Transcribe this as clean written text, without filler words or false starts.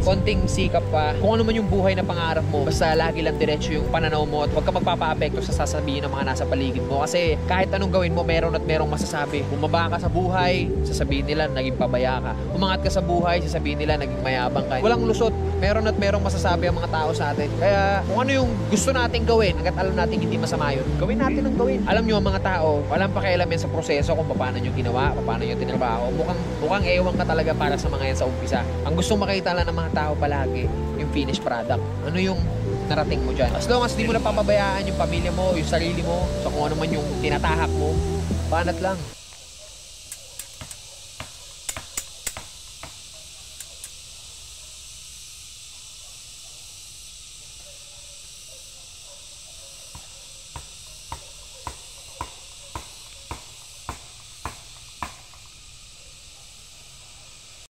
konting sikap pa, kung ano man yung buhay na pangarap mo, basta lagi lang diretso yung pananaw mo at huwag ka magpapaapekto sa sasabihin ng mga nasa paligid mo. Kasi kahit anong gawin mo, meron at merong masasabi. Bumaba ka sa buhay, sasabihin nila naging pabaya ka. Umangat ka sa buhay, sasabihin nila naging mayabang ka. Walang lusot, meron at merong masasabi ang mga tao sa atin. Kaya kung ano yung gusto nating gawin, hanggat alam natin hindi masama yun, gawin natin ang gawin. Alam nyo, ang mga tao, walang pakialam yan sa proseso kung paano nyo ginawa, paano nyo tinrabaho. Mukhang ewan ka talaga para sa mga yan sa umpisa. Ang gustong makita lang ng mga tao palagi, yung finished product. Ano yung narating mo dyan. As long as di mo na papabayaan yung pamilya mo, yung sarili mo, sa kung ano man yung tinatahak mo, banat lang.